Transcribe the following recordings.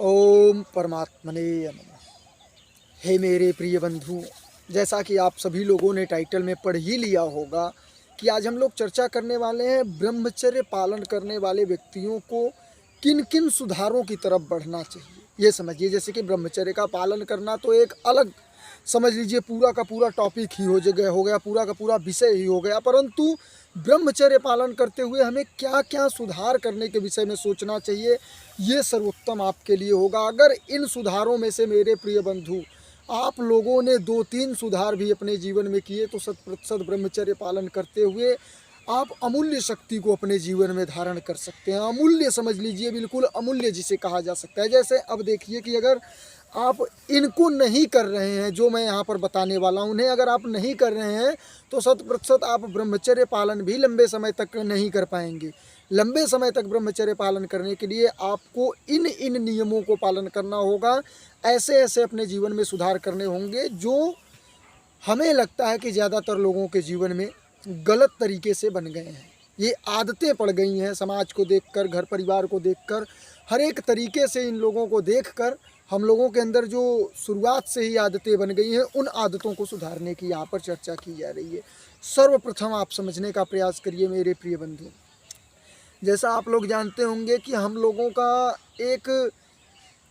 ओम परमात्मने नमः। हे मेरे प्रिय बंधु, जैसा कि आप सभी लोगों ने टाइटल में पढ़ ही लिया होगा कि आज हम लोग चर्चा करने वाले हैं ब्रह्मचर्य पालन करने वाले व्यक्तियों को किन किन सुधारों की तरफ बढ़ना चाहिए। ये समझिए, जैसे कि ब्रह्मचर्य का पालन करना तो एक अलग, समझ लीजिए, पूरा का पूरा टॉपिक ही हो गया, पूरा का पूरा विषय ही हो गया। परंतु ब्रह्मचर्य पालन करते हुए हमें क्या क्या सुधार करने के विषय में सोचना चाहिए, ये सर्वोत्तम आपके लिए होगा। अगर इन सुधारों में से मेरे प्रिय बंधु आप लोगों ने 2-3 सुधार भी अपने जीवन में किए तो 100% ब्रह्मचर्य पालन करते हुए आप अमूल्य शक्ति को अपने जीवन में धारण कर सकते हैं। अमूल्य समझ लीजिए, बिल्कुल अमूल्य जिसे कहा जा सकता है। जैसे अब देखिए कि अगर आप इनको नहीं कर रहे हैं, जो मैं यहाँ पर बताने वाला हूँ, उन्हें अगर आप नहीं कर रहे हैं तो 100% आप ब्रह्मचर्य पालन भी लंबे समय तक नहीं कर पाएंगे। लंबे समय तक ब्रह्मचर्य पालन करने के लिए आपको इन इन नियमों को पालन करना होगा। ऐसे ऐसे अपने जीवन में सुधार करने होंगे जो हमें लगता है कि ज़्यादातर लोगों के जीवन में गलत तरीके से बन गए हैं। ये आदतें पड़ गई हैं, समाज को देखकर, घर परिवार को देखकर, हर एक तरीके से इन लोगों को देखकर हम लोगों के अंदर जो शुरुआत से ही आदतें बन गई हैं, उन आदतों को सुधारने की यहाँ पर चर्चा की जा रही है। सर्वप्रथम आप समझने का प्रयास करिए मेरे प्रिय बंधु। जैसा आप लोग जानते होंगे कि हम लोगों का एक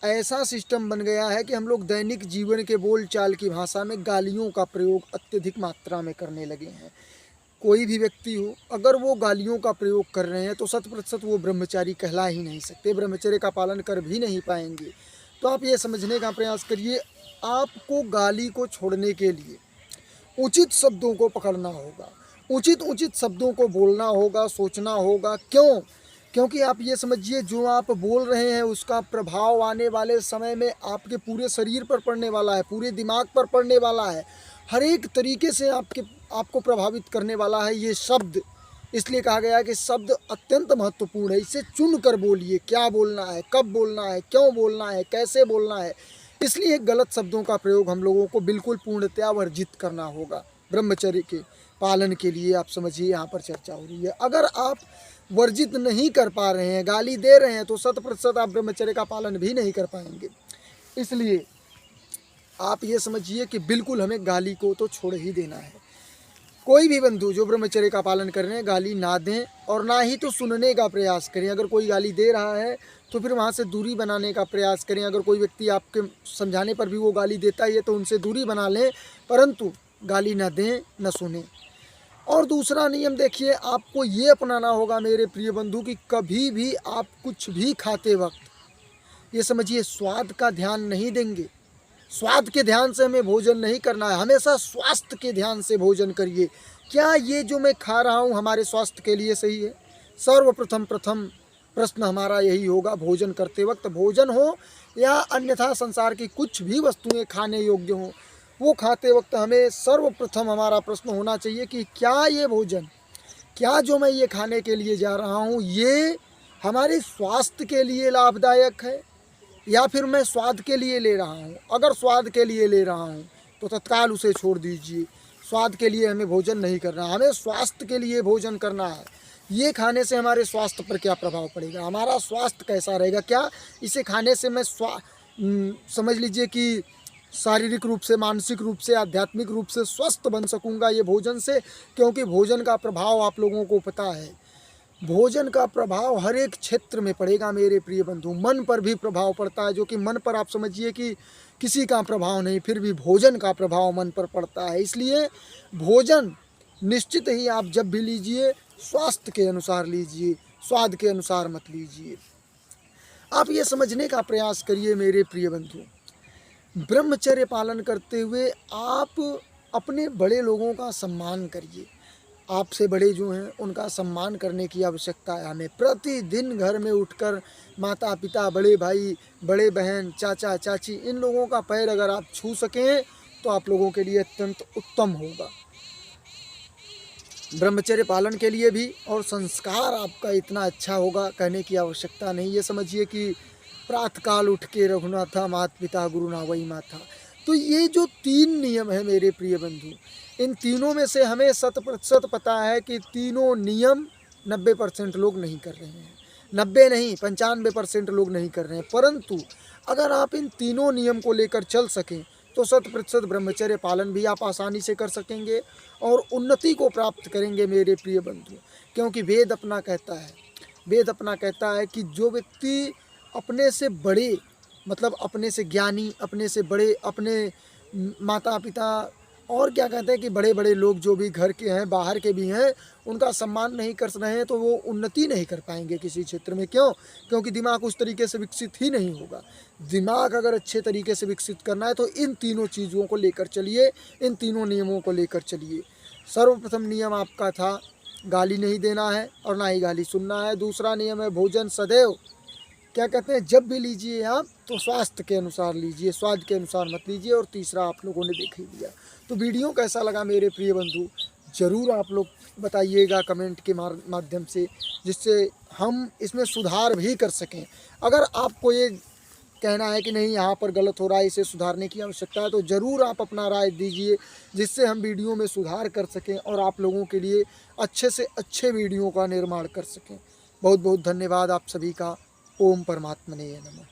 ऐसा सिस्टम बन गया है कि हम लोग दैनिक जीवन के बोलचाल की भाषा में गालियों का प्रयोग अत्यधिक मात्रा में करने लगे हैं। कोई भी व्यक्ति हो, अगर वो गालियों का प्रयोग कर रहे हैं तो 100% वो ब्रह्मचारी कहला ही नहीं सकते, ब्रह्मचर्य का पालन कर भी नहीं पाएंगे। तो आप ये समझने का प्रयास करिए, आपको गाली को छोड़ने के लिए उचित शब्दों को पकड़ना होगा, उचित शब्दों को बोलना होगा, सोचना होगा। क्यों? क्योंकि आप ये समझिए, जो आप बोल रहे हैं उसका प्रभाव आने वाले समय में आपके पूरे शरीर पर पड़ने वाला है, पूरे दिमाग पर पड़ने वाला है, हर एक तरीके से आपको प्रभावित करने वाला है ये शब्द। इसलिए कहा गया है कि शब्द अत्यंत महत्वपूर्ण है। इसे चुन कर बोलिए, क्या बोलना है, कब बोलना है, क्यों बोलना है, कैसे बोलना है। इसलिए गलत शब्दों का प्रयोग हम लोगों को बिल्कुल पूर्णतया वर्जित करना होगा ब्रह्मचर्य के पालन के लिए। आप समझिए, यहाँ पर चर्चा हो रही है। अगर आप वर्जित नहीं कर पा रहे हैं, गाली दे रहे हैं, तो 100% आप ब्रह्मचर्य का पालन भी नहीं कर पाएंगे। इसलिए आप ये समझिए कि बिल्कुल हमें गाली को तो छोड़ ही देना है। कोई भी बंधु जो ब्रह्मचर्य का पालन कर रहे हैं, गाली ना दें और ना ही तो सुनने का प्रयास करें। अगर कोई गाली दे रहा है तो फिर वहाँ से दूरी बनाने का प्रयास करें। अगर कोई व्यक्ति आपके समझाने पर भी वो गाली देता ही है तो उनसे दूरी बना लें, परंतु गाली ना दें, न सुने। और दूसरा नियम देखिए, आपको ये अपनाना होगा मेरे प्रिय बंधु कि कभी भी आप कुछ भी खाते वक्त ये समझिए स्वाद का ध्यान नहीं देंगे। स्वाद के ध्यान से हमें भोजन नहीं करना है, हमेशा स्वास्थ्य के ध्यान से भोजन करिए। क्या ये जो मैं खा रहा हूँ हमारे स्वास्थ्य के लिए सही है? प्रथम प्रश्न हमारा यही होगा। भोजन करते वक्त, भोजन हो या अन्यथा संसार की कुछ भी वस्तुएं खाने योग्य हों, वो खाते वक्त हमें सर्वप्रथम हमारा प्रश्न होना चाहिए कि क्या ये भोजन, क्या जो मैं ये खाने के लिए जा रहा हूँ, ये हमारे स्वास्थ्य के लिए लाभदायक है या फिर मैं स्वाद के लिए ले रहा हूँ। अगर स्वाद के लिए ले रहा हूँ तो तत्काल उसे छोड़ दीजिए। स्वाद के लिए हमें भोजन नहीं करना, हमें स्वास्थ्य के लिए भोजन करना है। ये खाने से हमारे स्वास्थ्य पर क्या प्रभाव पड़ेगा, हमारा स्वास्थ्य कैसा रहेगा, क्या इसे खाने से मैं समझ लीजिए कि शारीरिक रूप से, मानसिक रूप से, आध्यात्मिक रूप से स्वस्थ बन सकूँगा ये भोजन से। क्योंकि भोजन का प्रभाव आप लोगों को पता है, भोजन का प्रभाव हर एक क्षेत्र में पड़ेगा मेरे प्रिय बंधु। मन पर भी प्रभाव पड़ता है, जो कि मन पर आप समझिए कि किसी का प्रभाव नहीं, फिर भी भोजन का प्रभाव मन पर पड़ता है। इसलिए भोजन निश्चित ही आप जब भी लीजिए, स्वास्थ्य के अनुसार लीजिए, स्वाद के अनुसार मत लीजिए। आप ये समझने का प्रयास करिए मेरे प्रिय बंधु, ब्रह्मचर्य पालन करते हुए आप अपने बड़े लोगों का सम्मान करिए। आपसे बड़े जो हैं उनका सम्मान करने की आवश्यकता है हमें। प्रतिदिन घर में उठकर माता पिता, बड़े भाई, बड़े बहन, चाचा चाची, इन लोगों का पैर अगर आप छू सकें तो आप लोगों के लिए अत्यंत उत्तम होगा। ब्रह्मचर्य पालन के लिए भी और संस्कार आपका इतना अच्छा होगा, कहने की आवश्यकता नहीं। ये समझिए कि प्रातःकाल उठ के रघुनाथा, माता पिता गुरु ना वही माथा। तो ये जो 3 नियम है मेरे प्रिय बंधु, इन तीनों में से हमें 100% पता है कि तीनों नियम 90% लोग नहीं कर रहे हैं। 90 नहीं 95% लोग नहीं कर रहे हैं। परंतु अगर आप इन तीनों नियम को लेकर चल सकें तो 100% ब्रह्मचर्य पालन भी आप आसानी से कर सकेंगे और उन्नति को प्राप्त करेंगे मेरे प्रिय बंधु। क्योंकि वेद अपना कहता है कि जो व्यक्ति अपने से बड़े, मतलब अपने से ज्ञानी, अपने से बड़े, अपने माता पिता और क्या कहते हैं कि बड़े बड़े लोग जो भी घर के हैं, बाहर के भी हैं, उनका सम्मान नहीं कर रहे हैं तो वो उन्नति नहीं कर पाएंगे किसी क्षेत्र में। क्यों? क्योंकि दिमाग उस तरीके से विकसित ही नहीं होगा। दिमाग अगर अच्छे तरीके से विकसित करना है तो इन तीनों चीज़ों को लेकर चलिए, इन तीनों नियमों को लेकर चलिए। सर्वप्रथम नियम आपका था गाली नहीं देना है और ना ही गाली सुनना है। दूसरा नियम है भोजन सदैव क्या कहते हैं जब भी लीजिए आप तो स्वास्थ्य के अनुसार लीजिए, स्वाद के अनुसार मत लीजिए। और तीसरा आप लोगों ने देख ही लिया। तो वीडियो कैसा लगा मेरे प्रिय बंधु, ज़रूर आप लोग बताइएगा कमेंट के माध्यम से, जिससे हम इसमें सुधार भी कर सकें। अगर आपको ये कहना है कि नहीं यहाँ पर गलत हो रहा है, इसे सुधारने की आवश्यकता है, तो ज़रूर आप अपना राय दीजिए, जिससे हम वीडियो में सुधार कर सकें और आप लोगों के लिए अच्छे से अच्छे वीडियो का निर्माण कर सकें। बहुत बहुत धन्यवाद आप सभी का। ओम परमात्मने नमः।